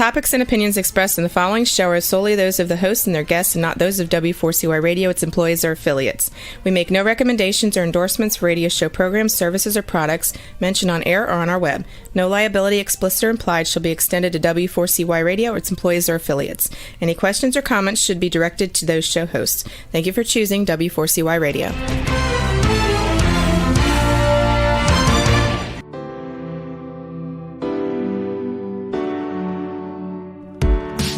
topics and opinions expressed in the following show are solely those of the host and their guests and not those of W4CY Radio, its employees, or affiliates. We make no recommendations or endorsements for radio show programs, services, or products mentioned on air or on our web. No liability, explicit or implied, shall be extended to W4CY Radio or its employees or affiliates. Any questions or comments should be directed to those show hosts. Thank you for choosing W4CY Radio.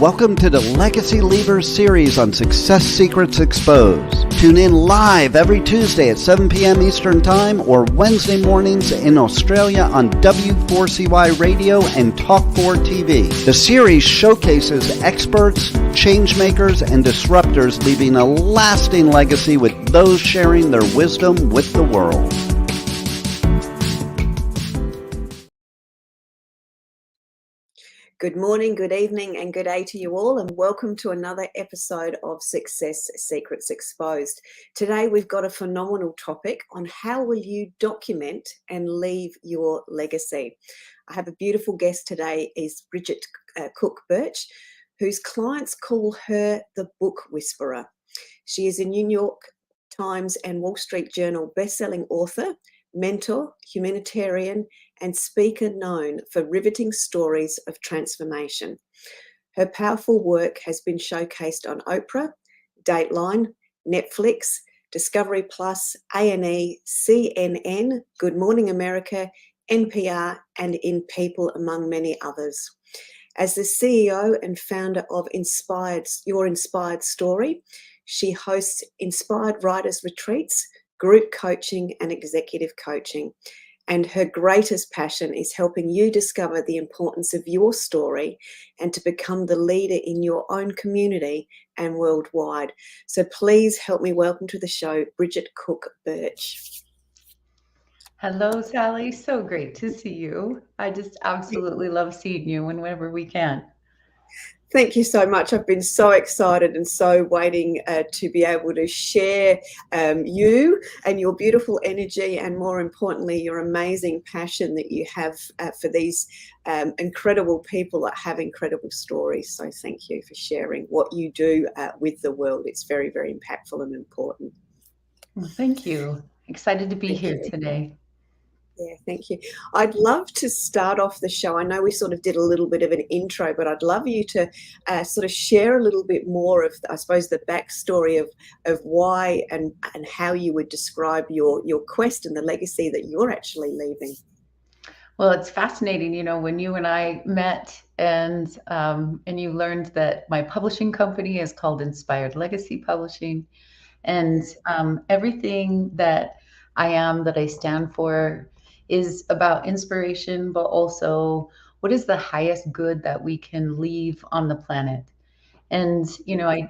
Welcome to the Legacy Leavers series on Success Secrets Exposed. Tune in live every Tuesday at 7 p.m. Eastern Time or Wednesday mornings in Australia on W4CY Radio and Talk4 TV. The series showcases experts, changemakers, and disruptors leaving a lasting legacy with those sharing their wisdom with the world. Good morning, good evening, and good day to you all, and welcome to another episode of Success Secrets Exposed. Today we've got a phenomenal topic on how will you document and leave your legacy. I have a beautiful guest today, is Bridget Cook Birch, whose clients call her the Book Whisperer. She is a New York Times and Wall Street Journal bestselling author, mentor, humanitarian, and speaker known for riveting stories of transformation. Her powerful work has been showcased on Oprah, Dateline, Netflix, Discovery Plus, A&E, CNN, Good Morning America, NPR, and in People, among many others. As the CEO and founder of Your Inspired Story, she hosts Inspired Writers Retreats, group coaching, and executive coaching. And her greatest passion is helping you discover the importance of your story and to become the leader in your own community and worldwide. So please help me welcome to the show, Bridget Cook Birch. Hello, Sally. So great to see you. I just absolutely love seeing you whenever we can. Thank you so much. I've been so excited and so waiting to be able to share you and your beautiful energy, and more importantly, your amazing passion that you have for these incredible people that have incredible stories. So thank you for sharing what you do with the world. It's very, very impactful and important. Well, thank you. Excited to be here today. Yeah, thank you. I'd love to start off the show. I know we sort of did a little bit of an intro, but I'd love you to sort of share a little bit more of, I suppose, the backstory of why and how you would describe your quest and the legacy that you're actually leaving. Well, it's fascinating, when you and I met and you learned that my publishing company is called Inspired Legacy Publishing, and everything that I am, that I stand for, is about inspiration, but also what is the highest good that we can leave on the planet. And, I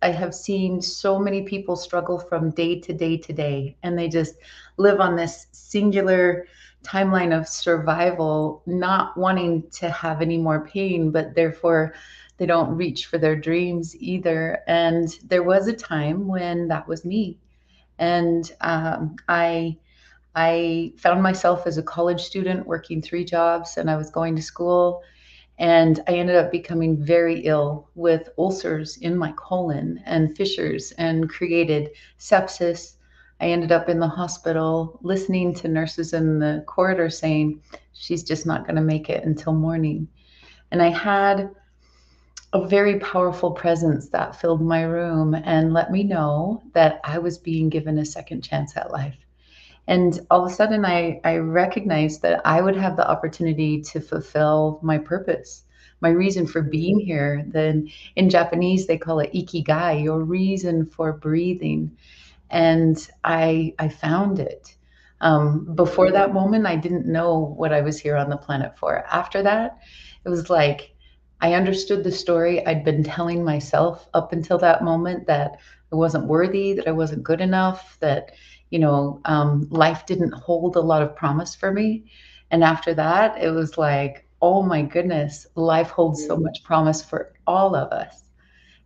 have seen so many people struggle from day to day to day, and they just live on this singular timeline of survival, not wanting to have any more pain, but therefore they don't reach for their dreams either. And there was a time when that was me. And I found myself as a college student working 3 jobs, and I was going to school, and I ended up becoming very ill with ulcers in my colon and fissures, and created sepsis. I ended up in the hospital listening to nurses in the corridor saying, she's just not going to make it until morning. And I had a very powerful presence that filled my room and let me know that I was being given a second chance at life. And all of a sudden, I recognized that I would have the opportunity to fulfill my purpose, my reason for being here. Then in Japanese, they call it ikigai, your reason for breathing. And I found it. Before that moment, I didn't know what I was here on the planet for. After that, it was like I understood the story I'd been telling myself up until that moment, that I wasn't worthy, that I wasn't good enough, that life didn't hold a lot of promise for me. And after that, it was like, oh my goodness, life holds so much promise for all of us.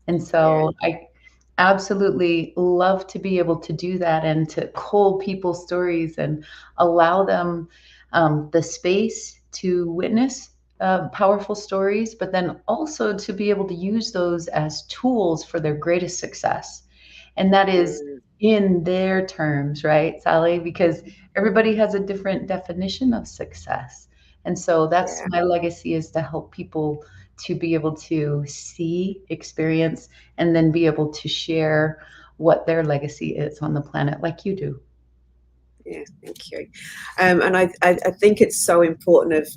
And so I absolutely love to be able to do that and to cull people's stories and allow them the space to witness powerful stories, but then also to be able to use those as tools for their greatest success. And that is Mm, in their terms, right, Sally? Because everybody has a different definition of success. And so that's yeah. my legacy, is to help people to be able to see, experience, and then be able to share what their legacy is on the planet, like you do. Yeah, thank you. And I think it's so important of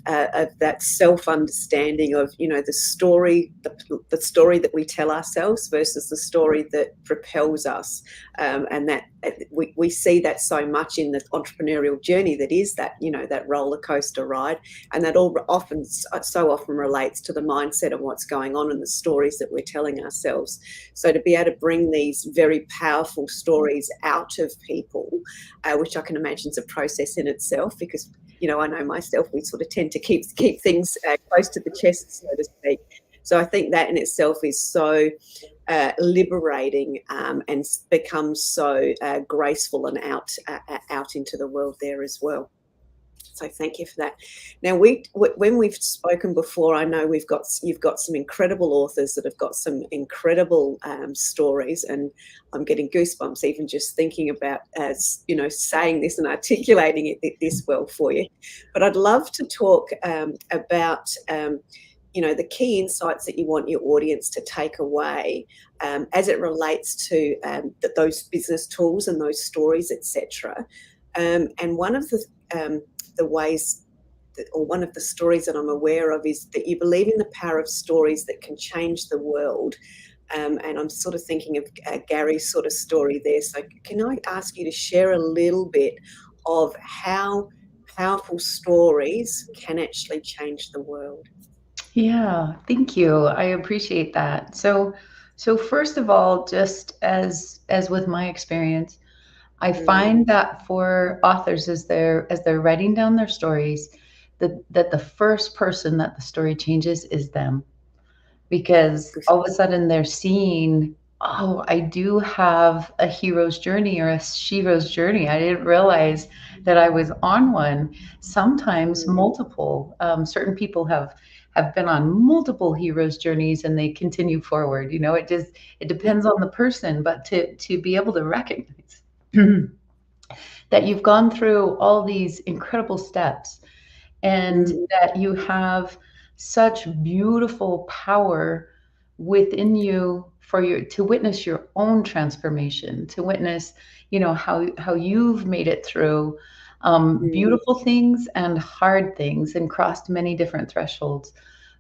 that self-understanding of, the story, the story that we tell ourselves versus the story that propels us. And that we see that so much in the entrepreneurial journey, that is that, that roller coaster ride. And that all often, so often relates to the mindset of what's going on and the stories that we're telling ourselves. So to be able to bring these very powerful stories out of people, which I can imagine is a process in itself, because I know myself, we sort of tend to keep things close to the chest, so to speak. So I think that in itself is so liberating, and becomes so graceful and out into the world there as well. So thank you for that. Now, when we've spoken before, I know you've got some incredible authors that have got some incredible stories, and I'm getting goosebumps even just thinking about saying this and articulating it this well for you. But I'd love to talk about the key insights that you want your audience to take away as it relates to those business tools and those stories, etc. And one of the ways or one of the stories that I'm aware of is that you believe in the power of stories that can change the world. And I'm sort of thinking of Gary's sort of story there. So can I ask you to share a little bit of how powerful stories can actually change the world? Yeah, thank you. I appreciate that. So first of all, just as with my experience, I Mm, find that for authors, as they're writing down their stories, that the first person that the story changes is them, because good. all of a sudden they're seeing, oh, I do have a hero's journey or a shero's journey. I didn't realize that I was on one. Sometimes Mm, multiple. Certain people have been on multiple heroes journeys and they continue forward. It depends on the person, but to be able to recognize that you've gone through all these incredible steps and mm, that you have such beautiful power within you for your to witness your own transformation, to witness how you've made it through mm, beautiful things and hard things and crossed many different thresholds.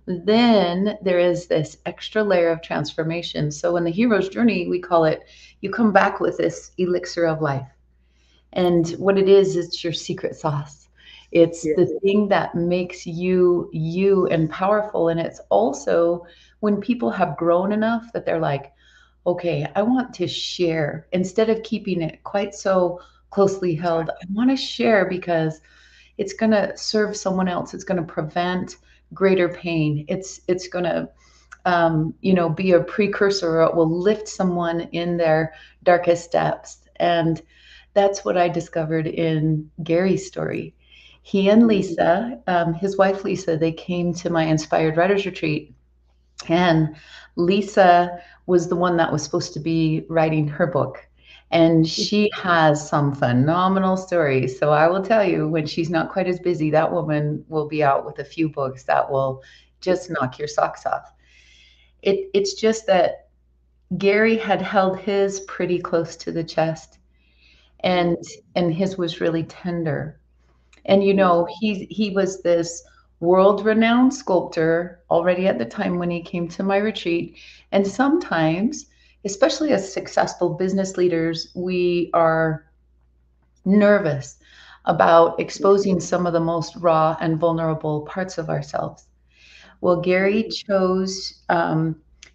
Then there is this extra layer of transformation. So in the hero's journey, we call it, you come back with this elixir of life. And what it is, it's your secret sauce. It's yeah. the thing that makes you you and powerful. And it's also when people have grown enough that they're like, okay, I want to share instead of keeping it quite so closely held. I want to share because it's going to serve someone else. It's going to prevent greater pain. It's going to be a precursor, or it will lift someone in their darkest depths. And that's what I discovered in Gary's story. He and Lisa, his wife Lisa, they came to my Inspired Writers Retreat, and Lisa was the one that was supposed to be writing her book. And she has some phenomenal stories. So I will tell you, when she's not quite as busy, that woman will be out with a few books that will just knock your socks off. It's just that Gary had held his pretty close to the chest, and his was really tender. And he was this world-renowned sculptor already at the time when he came to my retreat. And sometimes, especially as successful business leaders, we are nervous about exposing some of the most raw and vulnerable parts of ourselves. Well, Gary chose,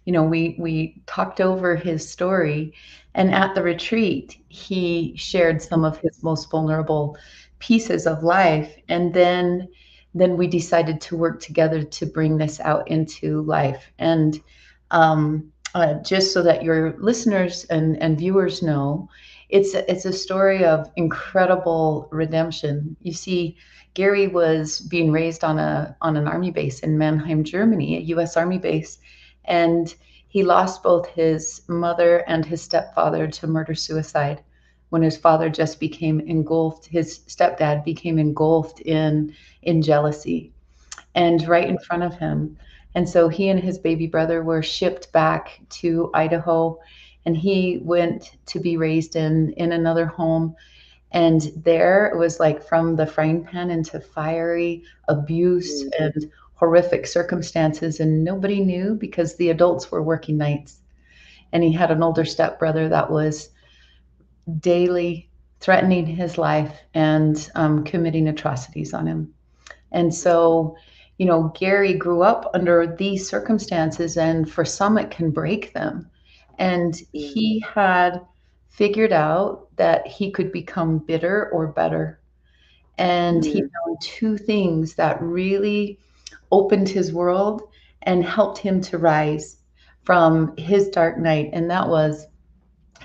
we talked over his story, and at the retreat, he shared some of his most vulnerable pieces of life, and then we decided to work together to bring this out into life. And just so that your listeners and viewers know, it's a story of incredible redemption. You see, Gary was being raised on an army base in Mannheim, Germany, a U.S. Army base, and he lost both his mother and his stepfather to murder-suicide when his father just became engulfed. His stepdad became engulfed in jealousy, and right in front of him. And so he and his baby brother were shipped back to Idaho, and he went to be raised in another home. And there it was like from the frying pan into fiery abuse and horrific circumstances, and nobody knew because the adults were working nights. And he had an older stepbrother that was daily threatening his life and committing atrocities on him. And so, Gary grew up under these circumstances, and for some, it can break them. And he had figured out that he could become bitter or better. And he found two things that really opened his world and helped him to rise from his dark night. And that was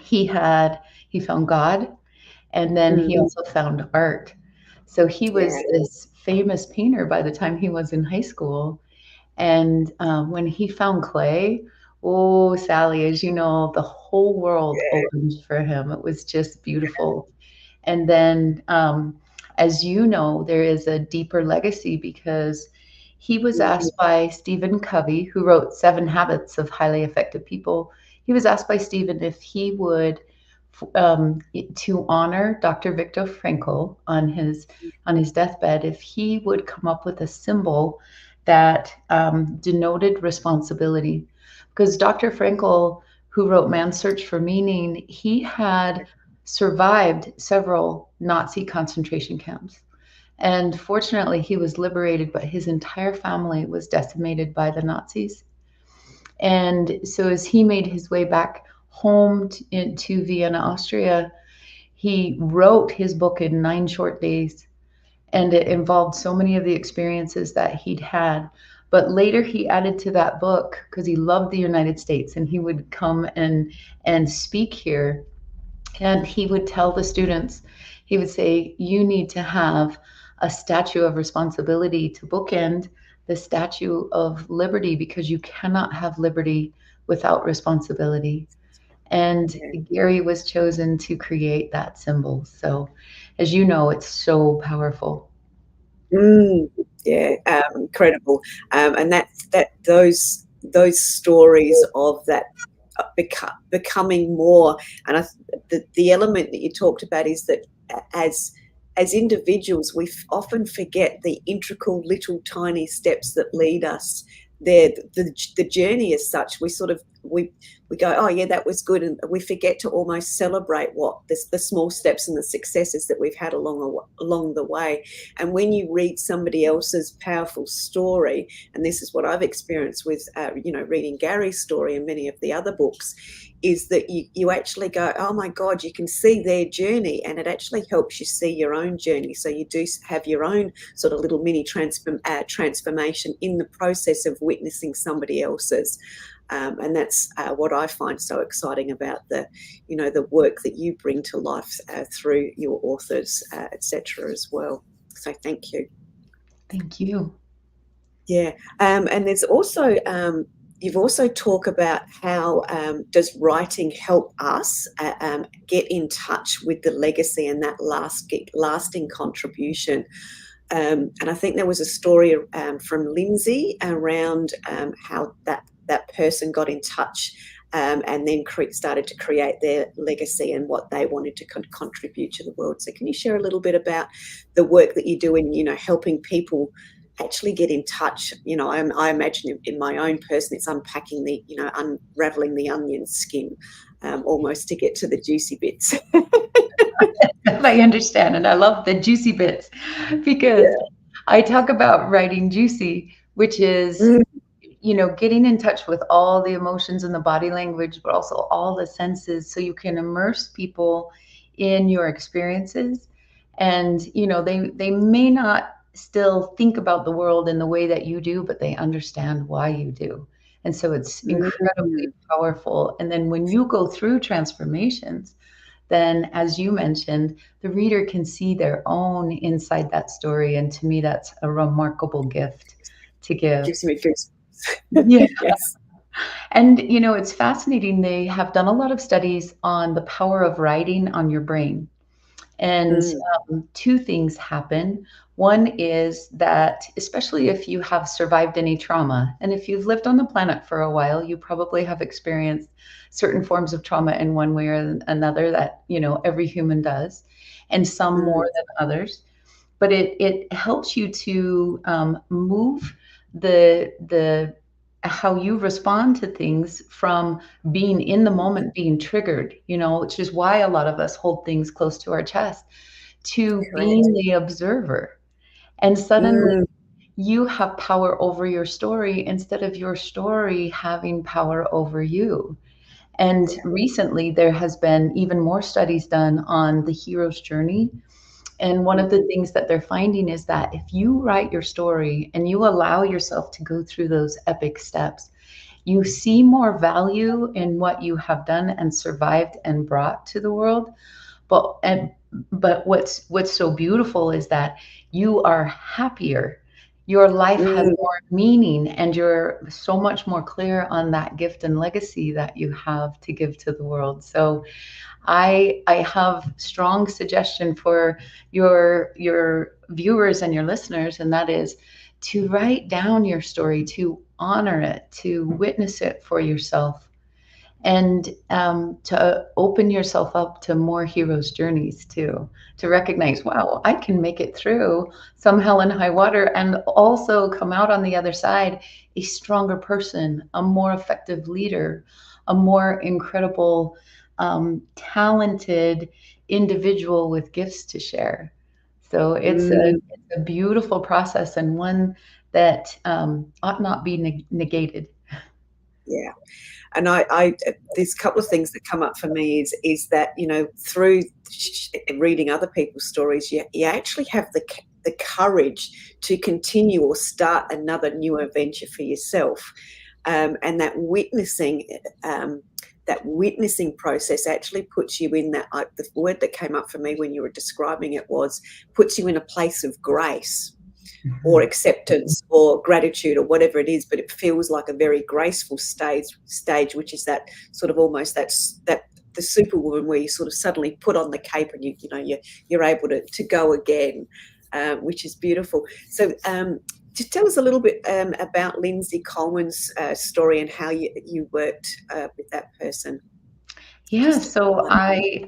he found God, and then he also found art. So he was this famous painter by the time he was in high school. And when he found clay, oh, Sally, as you know, the whole world opened for him. It was just beautiful. And then, as you know, there is a deeper legacy because he was asked by Stephen Covey, who wrote 7 Habits of Highly Effective People. He was asked by Stephen if he would to honor Dr. Viktor Frankl on his deathbed, if he would come up with a symbol that denoted responsibility. Because Dr. Frankl, who wrote Man's Search for Meaning, he had survived several Nazi concentration camps. And fortunately, he was liberated, but his entire family was decimated by the Nazis. And so as he made his way back home into Vienna, Austria, he wrote his book in 9 short days. And it involved so many of the experiences that he'd had. But later he added to that book, because he loved the United States, and he would come and speak here. And he would tell the students, he would say, you need to have a statue of responsibility to bookend the Statue of Liberty, because you cannot have liberty without responsibility. And Gary was chosen to create that symbol. So, as you know, it's so powerful. Incredible. And those stories of that becoming more, and the element that you talked about is that as individuals, we often forget the integral little tiny steps that lead us there. The journey as such, we go, oh yeah, that was good, and we forget to almost celebrate the small steps and the successes that we've had along the way. And when you read somebody else's powerful story, and this is what I've experienced with reading Gary's story and many of the other books, is that you actually go, oh my God, you can see their journey, and it actually helps you see your own journey. So you do have your own sort of little mini transformation in the process of witnessing somebody else's. And that's what I find so exciting about the work that you bring to life through your authors, etc. as well. So thank you. Thank you. Yeah, and there's also you've also talked about how does writing help us get in touch with the legacy and that lasting contribution. And I think there was a story from Lindsay around how that person got in touch and then started to create their legacy and what they wanted to contribute to the world. So can you share a little bit about the work that you do in, helping people actually get in touch? I imagine in my own person, it's unpacking the, unraveling the onion skin almost to get to the juicy bits. I understand. And I love the juicy bits because I talk about writing juicy, which is, getting in touch with all the emotions and the body language, but also all the senses, so you can immerse people in your experiences. And, they may not still think about the world in the way that you do, but they understand why you do. And so it's incredibly powerful. And then when you go through transformations, then as you mentioned, the reader can see their own inside that story. And to me, that's a remarkable gift to give. Gives me goosebumps. Yeah. Yes. And, it's fascinating. They have done a lot of studies on the power of writing on your brain. And Mm. two things happen. One is that, especially if you have survived any trauma, and if you've lived on the planet for a while, you probably have experienced certain forms of trauma in one way or another that, every human does, and some more Mm. than others. But it helps you to move the how you respond to things from being in the moment, being triggered, which is why a lot of us hold things close to our chest, to Correct. being the observer. And suddenly Mm. you have power over your story instead of your story having power over you. And Yeah. recently there has been even more studies done on the hero's journey. And one of the things that they're finding is that if you write your story and you allow yourself to go through those epic steps, you see more value in what you have done and survived and brought to the world. But what's so beautiful is that you are happier. Your life has Mm. more meaning, and you're so much more clear on that gift and legacy that you have to give to the world. So I have strong suggestion for your viewers and your listeners, and that is to write down your story, to honor it, to witness it for yourself, and to open yourself up to more heroes' journeys too. To recognize, wow, I can make it through some hell and high water, and also come out on the other side a stronger person, a more effective leader, a more incredible, talented individual with gifts to share. So Mm. it's a beautiful process, and one that ought not be negated. Yeah. And I there's a couple of things that come up for me is that through reading other people's stories, you actually have the courage to continue or start another new adventure for yourself, and that witnessing process actually puts you in the word that came up for me when you were describing it was puts you in a place of grace or Mhm. acceptance or gratitude or whatever it is, but it feels like a very graceful stage, which is that sort of almost that the superwoman where you sort of suddenly put on the cape and you're able to go again, which is beautiful. So just tell us a little bit about Lindsay Coleman's story and how you worked with that person. Yeah, Just so I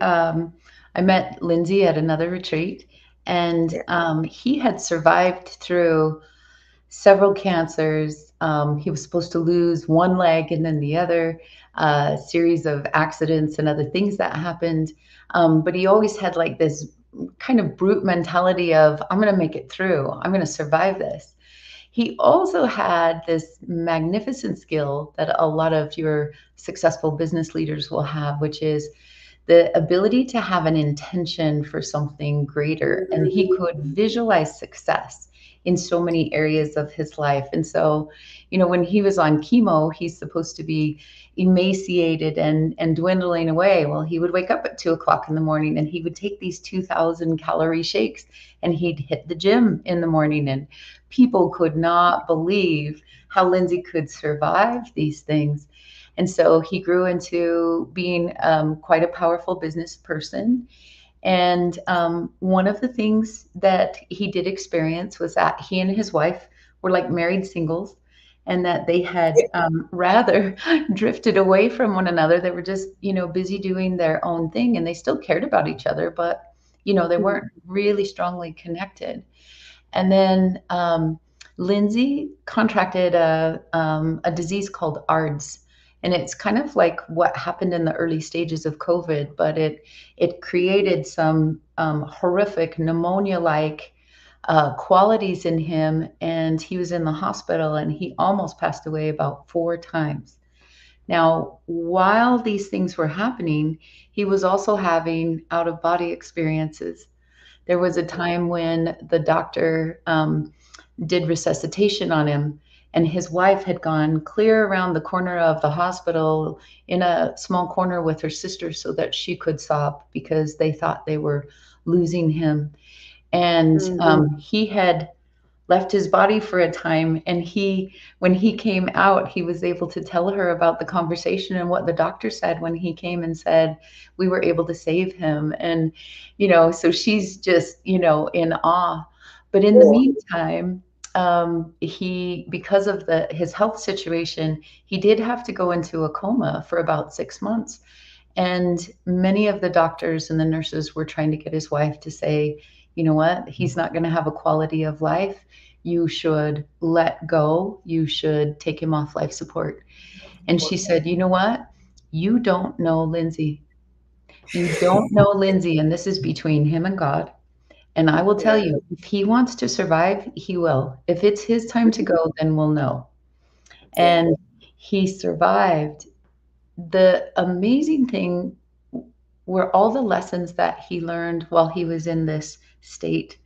met Lindsay at another retreat, and yeah. he had survived through several cancers. He was supposed to lose one leg and then the other, series of accidents and other things that happened. But he always had like this kind of brute mentality of, I'm going to make it through. I'm going to survive this. He also had this magnificent skill that a lot of your successful business leaders will have, which is the ability to have an intention for something greater. And he could visualize success in so many areas of his life. And so, when he was on chemo, he's supposed to be emaciated and dwindling away. Well, he would wake up at 2 o'clock in the morning and he would take these 2,000 calorie shakes, and he'd hit the gym in the morning. And people could not believe how Lindsay could survive these things. And so he grew into being quite a powerful business person. And one of the things that he did experience was that he and his wife were like married singles, and that they had rather drifted away from one another. They were just, busy doing their own thing, and they still cared about each other, but, they weren't really strongly connected. And then Lindsay contracted a disease called ARDS. And it's kind of like what happened in the early stages of COVID, but it created some horrific pneumonia-like qualities in him. And he was in the hospital, and he almost passed away about 4 times. Now, while these things were happening, he was also having out-of-body experiences. There was a time when the doctor did resuscitation on him, And his wife had gone clear around the corner of the hospital in a small corner with her sister so that she could sob because they thought they were losing him. And he had left his body for a time, and when he came out, he was able to tell her about the conversation and what the doctor said when he came and said we were able to save him. And so she's just in awe. But in the meantime, because of his health situation, he did have to go into a coma for about 6 months. And many of the doctors and the nurses were trying to get his wife to say, you know what, he's not going to have a quality of life. You should let go. You should take him off life support. And she said, you know what? You don't know Lindsay. You don't know Lindsay. And this is between him and God. And I will tell you, if he wants to survive, he will. If it's his time to go, then we'll know. And he survived. The amazing thing were all the lessons that he learned while he was in this state.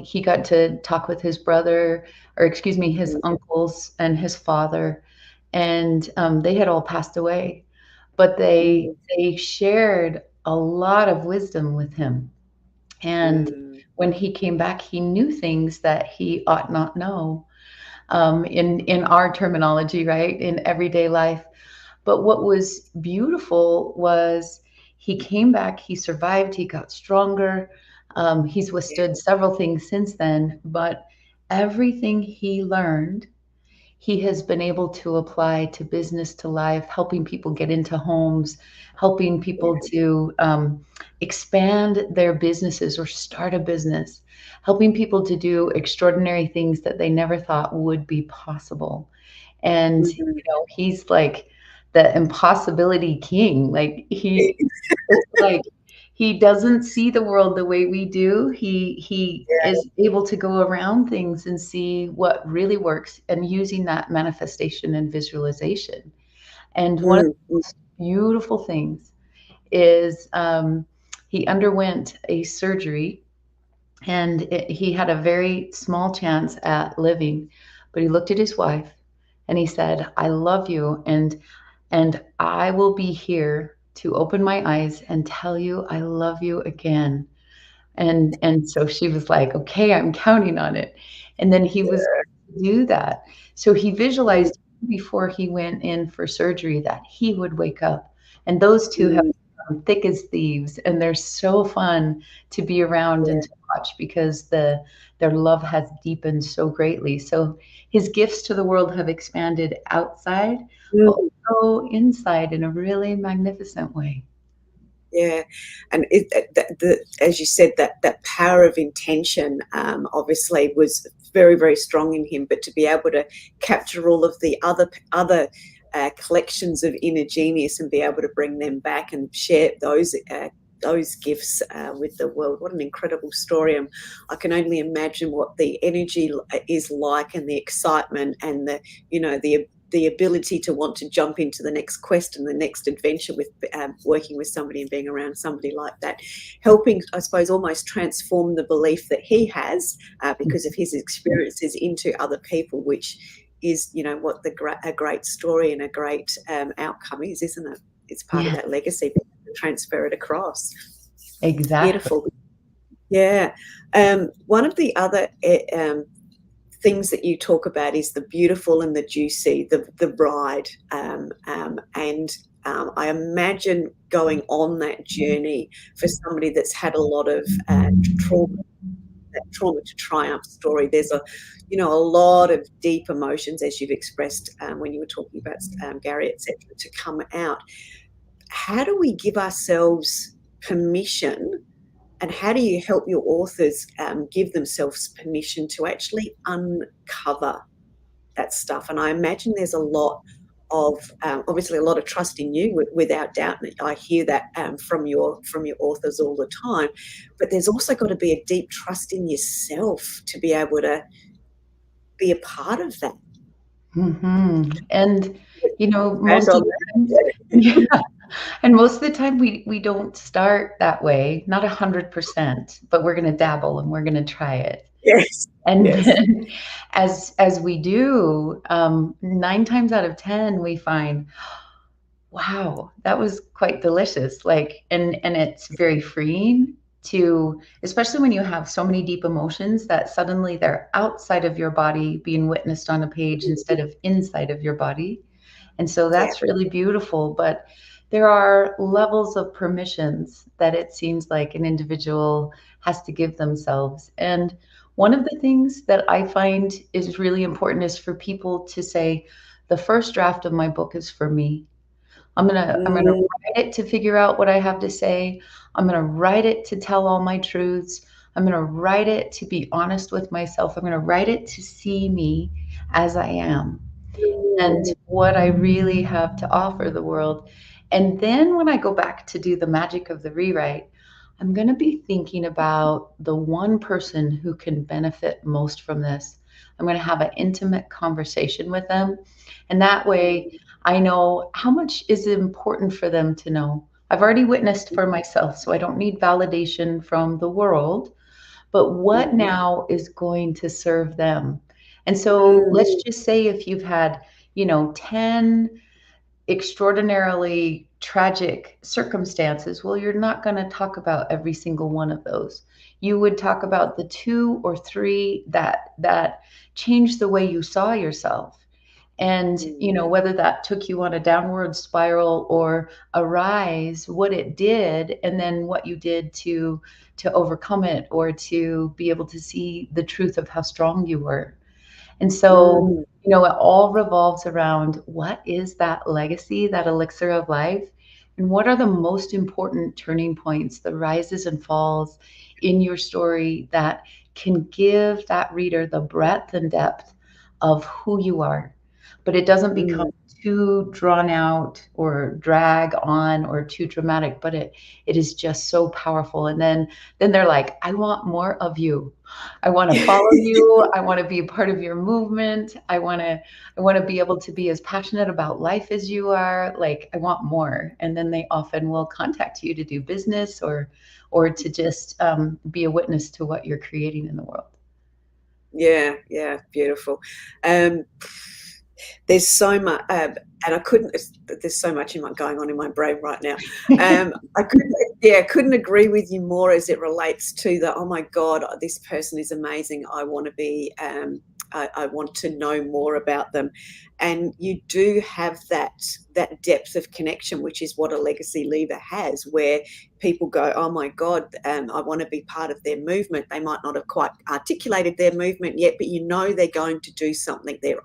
He got to talk with his his uncles and his father, and they had all passed away, but they shared a lot of wisdom with him. And when he came back, he knew things that he ought not know, in our terminology, right, in everyday life. But what was beautiful was he came back, he survived, he got stronger. He's withstood several things since then, but everything he learned, he has been able to apply to business, to life, helping people get into homes, helping people to expand their businesses or start a business, helping people to do extraordinary things that they never thought would be possible. And he's like the impossibility king. Like he doesn't see the world the way we do. He is able to go around things and see what really works, and using that manifestation and visualization. And one of the most beautiful things is he underwent a surgery, and he had a very small chance at living, but he looked at his wife and he said, I love you, and I will be here to open my eyes and tell you I love you again. And so she was like, okay, I'm counting on it. And then he was going to do that. So he visualized before he went in for surgery that he would wake up. And those two have become thick as thieves, and they're so fun to be around and to watch because their love has deepened so greatly. So his gifts to the world have expanded outside, but also inside in a really magnificent way. Yeah, and as you said, that power of intention obviously was very, very strong in him. But to be able to capture all of the other collections of inner genius and be able to bring them back and share those gifts with the world, what an incredible story! And I can only imagine what the energy is like, and the excitement, and the ability to want to jump into the next quest and the next adventure with working with somebody and being around somebody like that, helping, I suppose, almost transform the belief that he has because of his experiences into other people, which is, what a great story and a great outcome is, isn't it? It's part of that legacy, transfer it across. Exactly. Beautiful. Yeah. One of the other things that you talk about is the beautiful and the juicy, the bride, and I imagine going on that journey for somebody that's had a lot of trauma, that trauma to triumph story. There's a lot of deep emotions, as you've expressed when you were talking about Gary, etc., to come out. How do we give ourselves permission? And how do you help your authors give themselves permission to actually uncover that stuff? And I imagine there's a lot of, obviously, a lot of trust in you, without doubt. And I hear that from your authors all the time. But there's also got to be a deep trust in yourself to be able to be a part of that. Mm-hmm. And most of the time, and most of the time we don't start that way, not 100%, but we're going to dabble and we're going to try it. Yes. And Yes. then as we do, 9 times out of 10, we find, wow, that was quite delicious. Like, and it's very freeing to, especially when you have so many deep emotions that suddenly they're outside of your body being witnessed on a page instead of inside of your body. And so Yeah. that's really beautiful. But there are levels of permissions that it seems like an individual has to give themselves. And one of the things that I find is really important is for people to say, the first draft of my book is for me. I'm gonna Mm, write it to figure out what I have to say. I'm gonna write it to tell all my truths. I'm gonna write it to be honest with myself. I'm gonna write it to see me as I am and mm, what I really have to offer the world. And then when I go back to do the magic of the rewrite, I'm going to be thinking about the one person who can benefit most from this. I'm going to have an intimate conversation with them. And that way I know how much is important for them to know. I've already witnessed for myself, so I don't need validation from the world. But what mm, now is going to serve them? And so mm, let's just say if you've had, 10 extraordinarily tragic circumstances, well, you're not going to talk about every single one of those. You would talk about the 2 or 3 that changed the way you saw yourself. And, mm. whether that took you on a downward spiral or a rise, what it did, and then what you did to overcome it or to be able to see the truth of how strong you were. And so, Mm, it all revolves around what is that legacy, that elixir of life, and what are the most important turning points, the rises and falls in your story that can give that reader the breadth and depth of who you are. But it doesn't become mm. too drawn out or drag on or too dramatic, but it is just so powerful. And then they're like, I want more of you. I want to follow you. I want to be a part of your movement. I want to be able to be as passionate about life as you are. Like, I want more. And then they often will contact you to do business or to just be a witness to what you're creating in the world. Yeah, yeah, beautiful. Um, there's so much, and I couldn't. There's so much going on in my brain right now. I couldn't agree with you more as it relates to the. Oh my God, this person is amazing. I want to be. I want to know more about them, and you do have that depth of connection, which is what a legacy leaver has, where people go, oh my God, I want to be part of their movement. They might not have quite articulated their movement yet, but they're going to do something. You're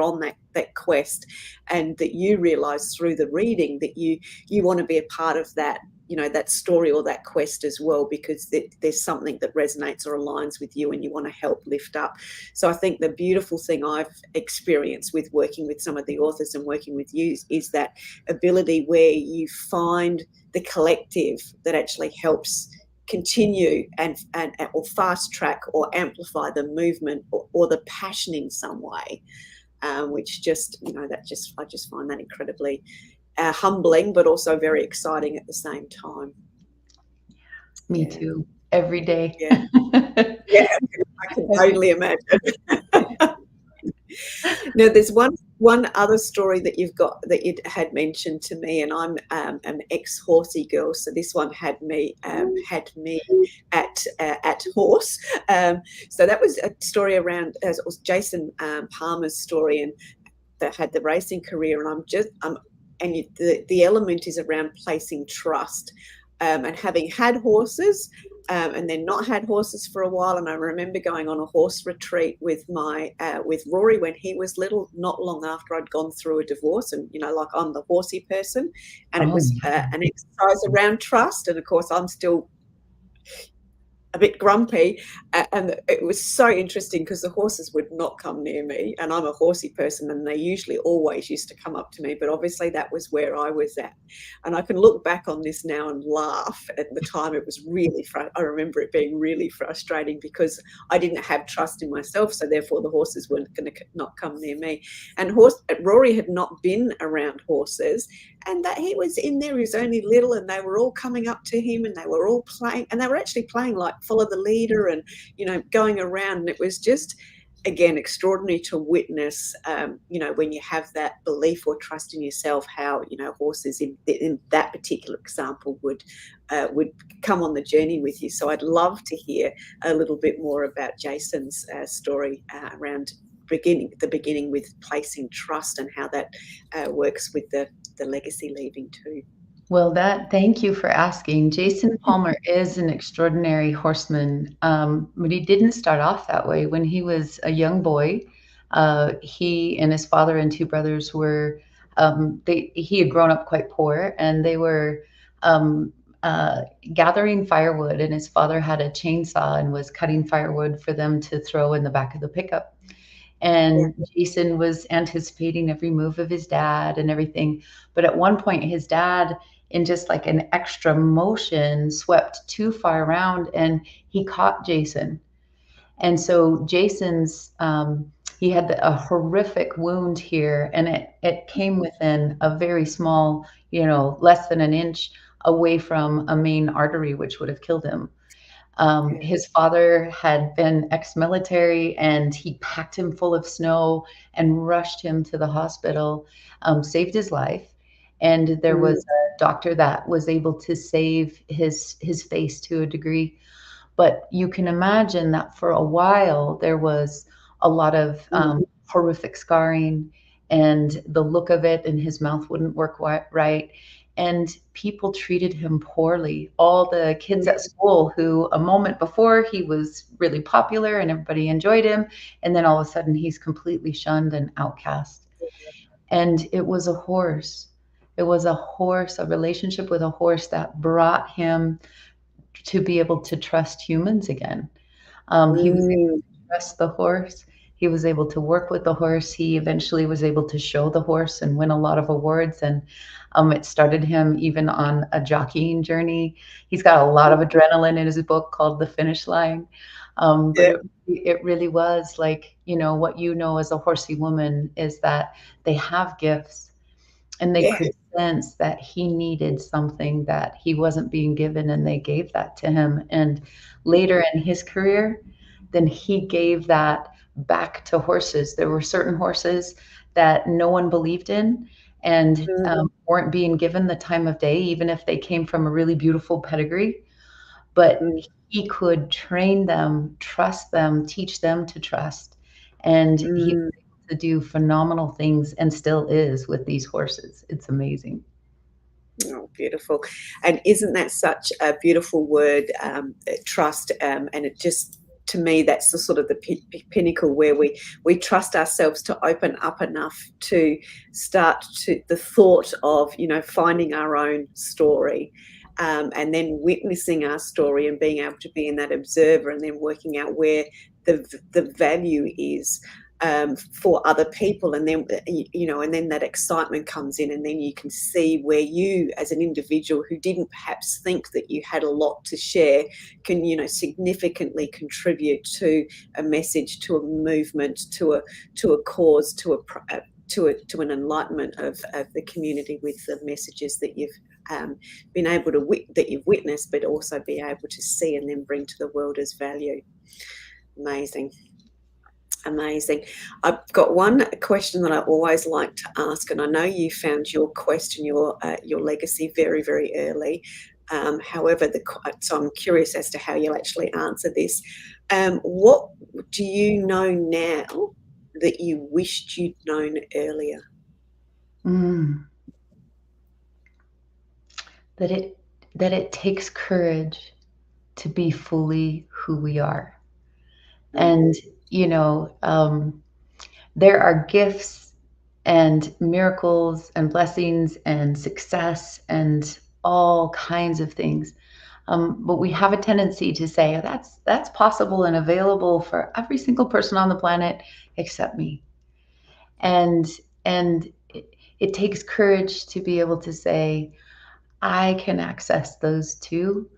on that quest, and that you realize through the reading that you want to be a part of that, that story or that quest as well, because there's something that resonates or aligns with you and you want to help lift up. So I think the beautiful thing I've experienced with working with some of the authors and working with you is that ability where you find the collective that actually helps continue and or fast track or amplify the movement or the passion in some way, which just I just find that incredibly humbling, but also very exciting at the same time. Me Yeah. too. Every day. Yeah. Yeah, I can totally imagine. Now, there's one other story that you've got that you had mentioned to me, and I'm an ex-horsey girl, so this one had me at horse. So that was a story around it was Jason Palmer's story, and that had the racing career, and the element is around placing trust, and having had horses. And then not had horses for a while. And I remember going on a horse retreat with with Rory when he was little, not long after I'd gone through a divorce. And, like I'm the horsey person. And it was an exercise around trust. And of course, I'm still a bit grumpy, and it was so interesting because the horses would not come near me, and I'm a horsey person, and they usually always used to come up to me, but obviously that was where I was at. And I can look back on this now and laugh. At the time it was really I remember it being really frustrating because I didn't have trust in myself, so therefore the horses weren't going to not come near me. And Rory had not been around horses, and that he was in there, he was only little, and they were all coming up to him, and they were all playing, and they were actually playing like follow the leader, and going around. And it was just, again, extraordinary to witness, when you have that belief or trust in yourself, how horses in that particular example would come on the journey with you. So I'd love to hear a little bit more about Jason's story around the beginning with placing trust, and how that works with the legacy leaving too. Well, thank you for asking. Jason Palmer is an extraordinary horseman, but he didn't start off that way. When he was a young boy, he and his father and two brothers were, he had grown up quite poor, and they were gathering firewood, and his father had a chainsaw and was cutting firewood for them to throw in the back of the pickup. And Jason was anticipating every move of his dad and everything. But at one point, his dad, in just like an extra motion, swept too far around, and he caught Jason. And so Jason's, he had a horrific wound here, and it came within a very small, less than an inch away from a main artery, which would have killed him. His father had been ex-military, and he packed him full of snow and rushed him to the hospital, saved his life. And there was a doctor that was able to save his face to a degree. But you can imagine that for a while, there was a lot of horrific scarring, and the look of it, and his mouth wouldn't work right. And people treated him poorly. All the kids at school who a moment before he was really popular and everybody enjoyed him, and then all of a sudden he's completely shunned and outcast. And it was a horse. It was a relationship with a horse that brought him to be able to trust humans again. He was able to trust the horse. He was able to work with the horse. He eventually was able to show the horse and win a lot of awards. And it started him even on a jockeying journey. He's got a lot of adrenaline in his book called The Finish Line. But it really was like, what as a horsey woman is that they have gifts, and they could sense that he needed something that he wasn't being given, and they gave that to him. And later in his career, then he gave that back to horses. There were certain horses that no one believed in, and weren't being given the time of day, even if they came from a really beautiful pedigree. But he could train them, trust them, teach them to trust. And he was able to do phenomenal things, and still is, with these horses. It's amazing. Oh, beautiful. And isn't that such a beautiful word, trust? And it just, to me, that's the sort of the pinnacle where we trust ourselves to open up enough to start to the thought of, finding our own story, and then witnessing our story and being able to be in that observer, and then working out where the value is for other people. And then, and then that excitement comes in, and then you can see where you, as an individual who didn't perhaps think that you had a lot to share, can, significantly contribute to a message, to a movement, to a cause, to an enlightenment of the community with the messages that you've been able to that you've witnessed, but also be able to see and then bring to the world as value. Amazing. I've got one question that I always like to ask, and I know you found your question, your legacy, very, very early. However, so I'm curious as to how you'll actually answer this. What do you know now that you wished you'd known earlier? That it takes courage to be fully who we are. And there are gifts and miracles and blessings and success and all kinds of things. But we have a tendency to say, oh, that's possible and available for every single person on the planet except me. And it takes courage to be able to say, I can access those too.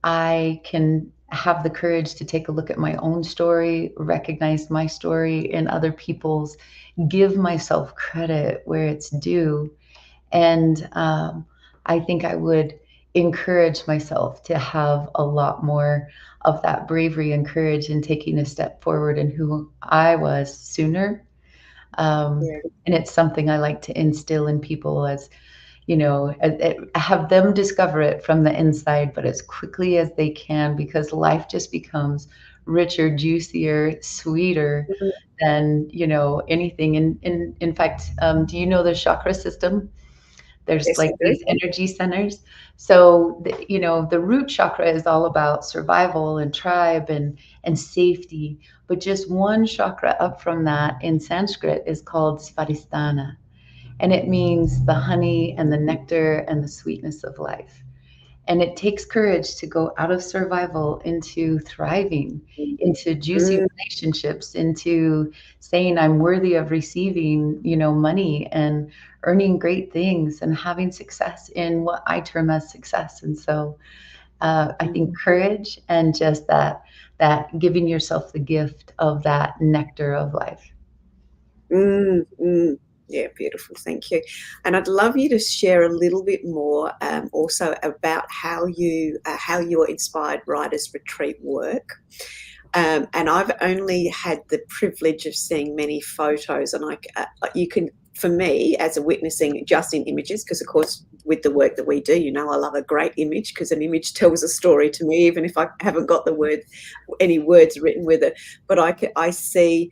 I can have the courage to take a look at my own story, recognize my story in other people's, give myself credit where it's due. And I think I would encourage myself to have a lot more of that bravery and courage in taking a step forward in who I was sooner. Yeah. And it's something I like to instill in people as, have them discover it from the inside, but as quickly as they can, because life just becomes richer, juicier, sweeter Mhm. than, anything. And in fact, do you know the chakra system? There's Yes, like I do. these energy centers. So, the root chakra is all about survival and tribe and safety. But just one chakra up from that in Sanskrit is called Svadhisthana. And it means the honey and the nectar and the sweetness of life. And it takes courage to go out of survival into thriving, into juicy Mm, relationships, into saying I'm worthy of receiving, money and earning great things and having success in what I term as success. And so I mm, think courage and just that giving yourself the gift of that nectar of life. mm. Yeah, beautiful. Thank you. And I'd love you to share a little bit more, also about how your inspired writers retreat work. And I've only had the privilege of seeing many photos, and you can, for me, as a witnessing just in images, because of course with the work that we do, I love a great image because an image tells a story to me, even if I haven't got any words written with it. But I see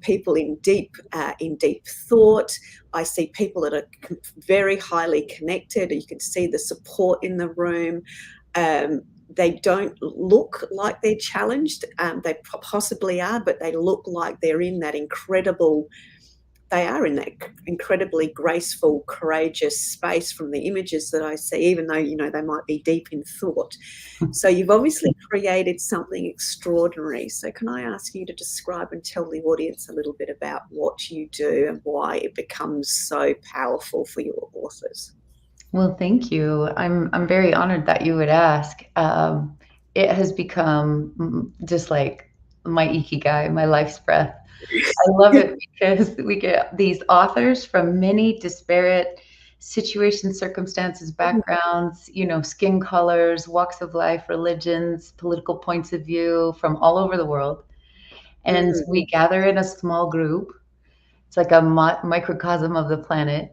people in deep thought. I see people that are very highly connected. You can see the support in the room. They don't look like they're challenged. They possibly are, but they look like they are in that incredibly graceful, courageous space from the images that I see, even though, they might be deep in thought. So you've obviously created something extraordinary. So can I ask you to describe and tell the audience a little bit about what you do and why it becomes so powerful for your authors? Well, thank you. I'm very honored that you would ask. It has become just like my ikigai, my life's breath. I love it because we get these authors from many disparate situations, circumstances, backgrounds, skin colors, walks of life, religions, political points of view from all over the world. And Mm, we gather in a small group. It's like a microcosm of the planet,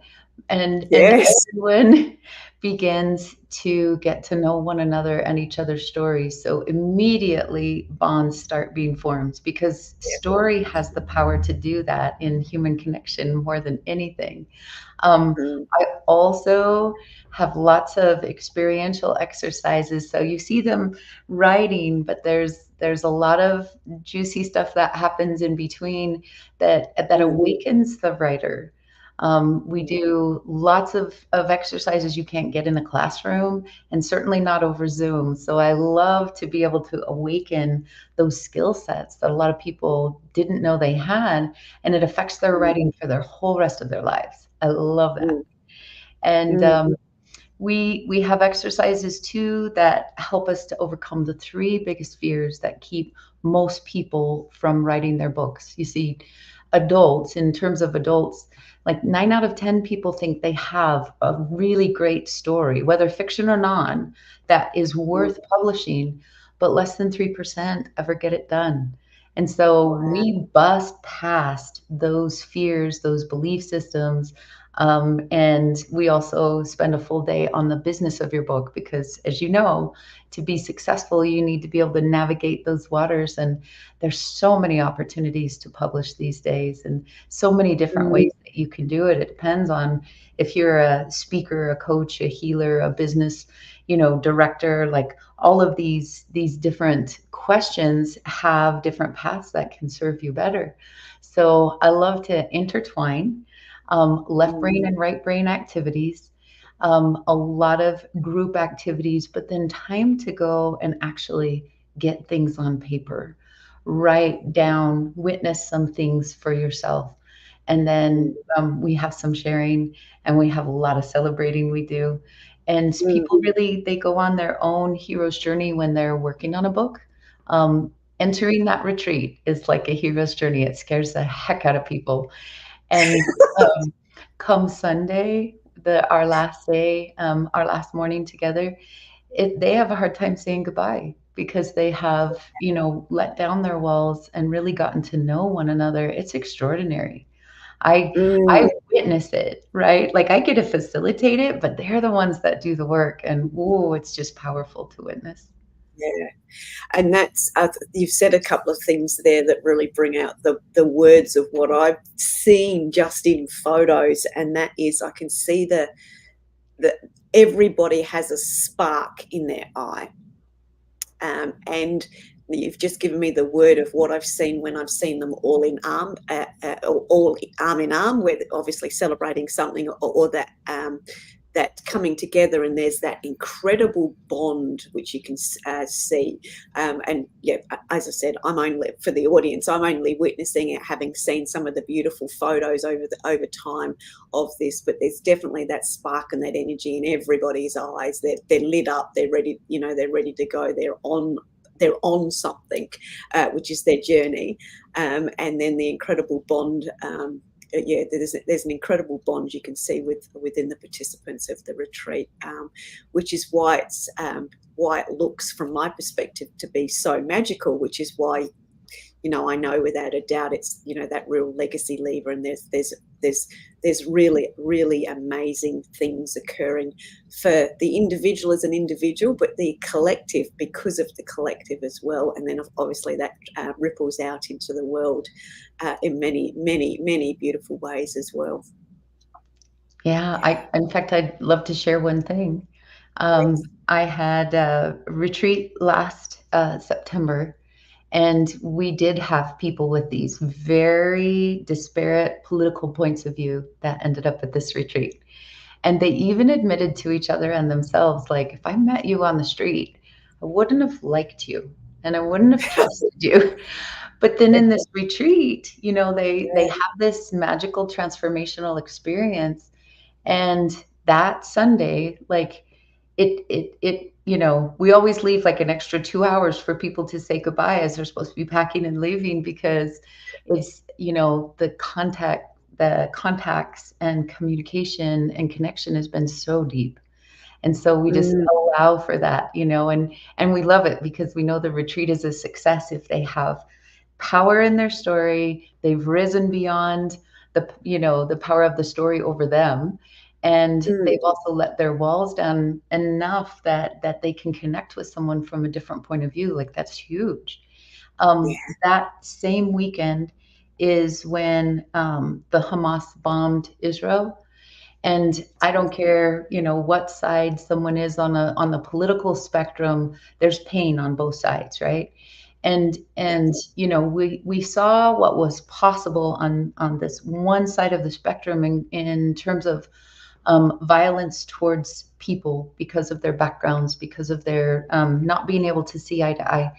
and yes. everyone begins to get to know one another and each other's stories. So immediately bonds start being formed because story has the power to do that in human connection more than anything. Mm, I also have lots of experiential exercises. So you see them writing, but there's a lot of juicy stuff that happens in between that mm, awakens the writer. We do lots of exercises you can't get in a classroom and certainly not over Zoom. So I love to be able to awaken those skill sets that a lot of people didn't know they had, and it affects their mm, writing for their whole rest of their lives. I love that. mm, And mm, we have exercises too that help us to overcome the three biggest fears that keep most people from writing their books. You see, adults, in terms of adults, like 9 out of 10 people think they have a really great story, whether fiction or non, that is mm. worth publishing, but less than 3% ever get it done. And so Wow. we bust past those fears, those belief systems, and we also spend a full day on the business of your book because, as you know, to be successful, you need to be able to navigate those waters. And there's so many opportunities to publish these days and so many different Mm, ways that you can do it. It depends on if you're a speaker, a coach, a healer, a business, director, like all of these different questions have different paths that can serve you better. So I love to intertwine left brain mm, and right brain activities, a lot of group activities, but then time to go and actually get things on paper, write down, witness some things for yourself. And then we have some sharing and we have a lot of celebrating we do. And mm, people really, they go on their own hero's journey when they're working on a book. Entering that retreat is like a hero's journey. It scares the heck out of people. And come Sunday, our last day, our last morning together, they have a hard time saying goodbye because they have, let down their walls and really gotten to know one another. It's extraordinary. I Mm. witness it, right? Like I get to facilitate it, but they're the ones that do the work, and it's just powerful to witness. Yeah. And that's, you've said a couple of things there that really bring out the words of what I've seen just in photos. And that is, I can see that everybody has a spark in their eye. And you've just given me the word of what I've seen when I've seen them all in arm, all arm in arm, where they're obviously celebrating something, or that coming together, and there's that incredible bond which you can see. And yeah, as I said, I'm only, for the audience, I'm only witnessing it, having seen some of the beautiful photos over time of this. But there's definitely that spark and that energy in everybody's eyes. They're lit up. They're ready. They're ready to go. They're on something, which is their journey, and then the incredible bond. There's an incredible bond you can see within the participants of the retreat, which is why it looks, from my perspective, to be so magical. Which is why, I know without a doubt it's that real legacy lever, and there's really, really amazing things occurring for the individual as an individual, but the collective because of the collective as well. And then obviously that ripples out into the world in many, many, many beautiful ways as well. Yeah, in fact, I'd love to share one thing. I had a retreat last September, and we did have people with these very disparate political points of view that ended up at this retreat. And they even admitted to each other and themselves, like, if I met you on the street, I wouldn't have liked you and I wouldn't have trusted you. But then in this retreat, they have this magical transformational experience. And that Sunday, like we always leave like an extra 2 hours for people to say goodbye as they're supposed to be packing and leaving, because it's, the contacts and communication and connection has been so deep. And so we just allow for that, and we love it because we know the retreat is a success if they have power in their story. They've risen beyond the power of the story over them. And they've also let their walls down enough that they can connect with someone from a different point of view. Like, that's huge. That same weekend is when the Hamas bombed Israel. And I don't care, what side someone is on the political spectrum, there's pain on both sides, right? And we saw what was possible on this one side of the spectrum in terms of violence towards people because of their backgrounds, because of their not being able to see eye to eye.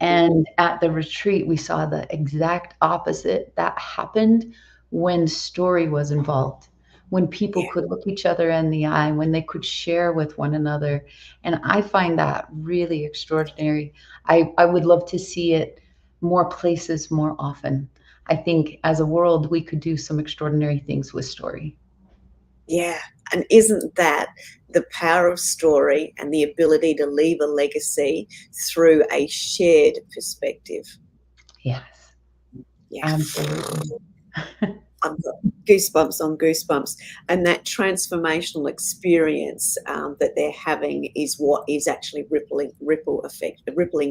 And at the retreat, we saw the exact opposite. That happened when story was involved, when people could look each other in the eye, when they could share with one another. And I find that really extraordinary. I would love to see it more places more often. I think as a world, we could do some extraordinary things with story. Yeah. And isn't that the power of story and the ability to leave a legacy through a shared perspective? Yes. Yeah. Absolutely. I've got goosebumps on goosebumps. And that transformational experience that they're having is what is actually rippling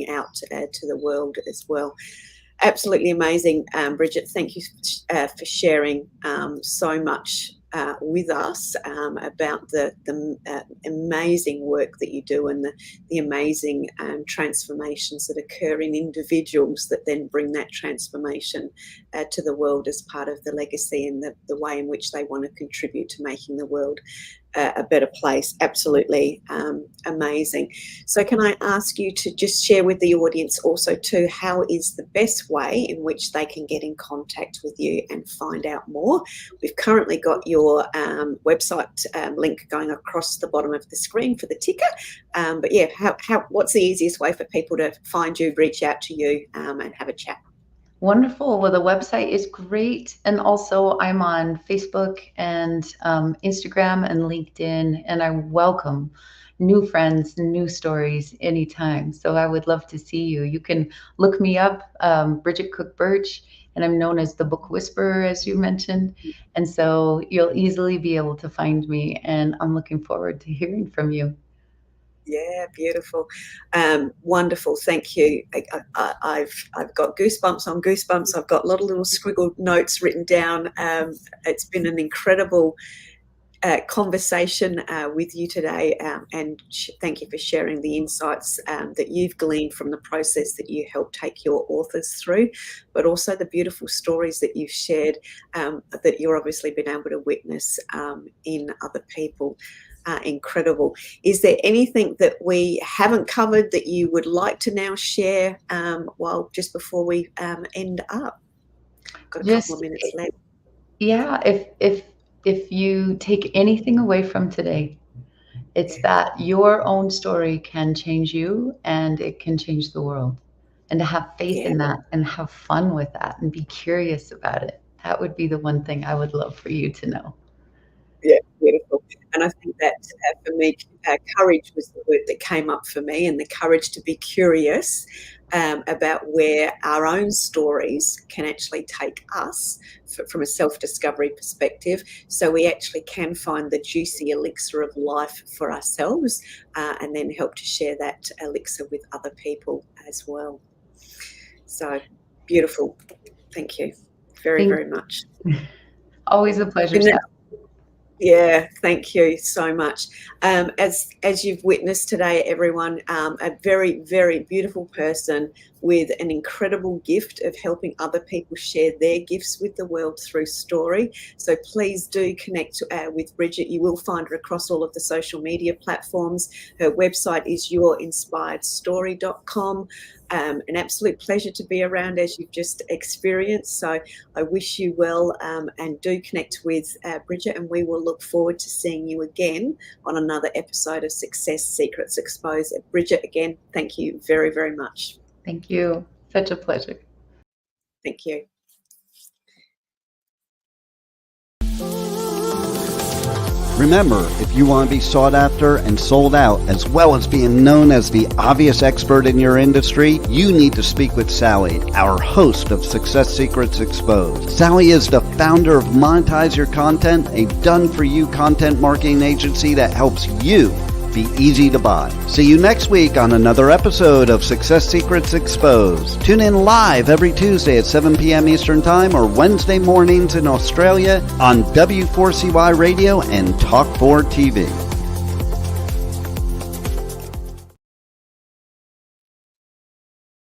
out to the world as well. Absolutely amazing, Bridget. Thank you for sharing so much with us about the amazing work that you do, and the amazing transformations that occur in individuals that then bring that transformation to the world as part of the legacy and the way in which they want to contribute to making the world a better place. Absolutely amazing. So can I ask you to just share with the audience also too, how is the best way in which they can get in contact with you and find out more? We've currently got your website link going across the bottom of the screen for the ticker. But yeah, what's the easiest way for people to find you, reach out to you and have a chat? Wonderful. Well, the website is great. And also, I'm on Facebook and Instagram and LinkedIn, and I welcome new friends, new stories anytime. So I would love to see you. You can look me up, Bridget Cook Birch, and I'm known as the Book Whisperer, as you mentioned. And so you'll easily be able to find me, and I'm looking forward to hearing from you. Yeah, beautiful. Wonderful. Thank you. I've got goosebumps on goosebumps. I've got a lot of little scribbled notes written down. It's been an incredible conversation with you today, and thank you for sharing the insights that you've gleaned from the process that you helped take your authors through, but also the beautiful stories that you've shared that you've obviously been able to witness in other people. Incredible. Is there anything that we haven't covered that you would like to now share just before we end up? Got a couple of minutes left. Yeah, if you take anything away from today, it's that your own story can change you and it can change the world. And to have faith in that and have fun with that and be curious about it. That would be the one thing I would love for you to know. Yeah, beautiful. And I think that for me, courage was the word that came up for me, and the courage to be curious about where our own stories can actually take us from a self-discovery perspective, so we actually can find the juicy elixir of life for ourselves, and then help to share that elixir with other people as well. So beautiful. Thank you very much. Always a pleasure. Yeah, thank you so much. As you've witnessed today, everyone, a very, very beautiful person with an incredible gift of helping other people share their gifts with the world through story. So please do connect with Bridget. You will find her across all of the social media platforms. Her website is yourinspiredstory.com. An absolute pleasure to be around, as you've just experienced. So I wish you well, and do connect with Bridget, and we will look forward to seeing you again on another episode of Success Secrets Exposed. Bridget, again, thank you very, very much. Thank you. Such a pleasure. Thank you. Remember, if you want to be sought after and sold out, as well as being known as the obvious expert in your industry, you need to speak with Sally, our host of Success Secrets Exposed. Sally is the founder of Monetize Your Content, a done-for-you content marketing agency that helps you be easy to buy. See you next week on another episode of Success Secrets Exposed. Tune in live every Tuesday at 7 p.m. Eastern Time or Wednesday mornings in Australia on W4CY Radio and Talk4 TV.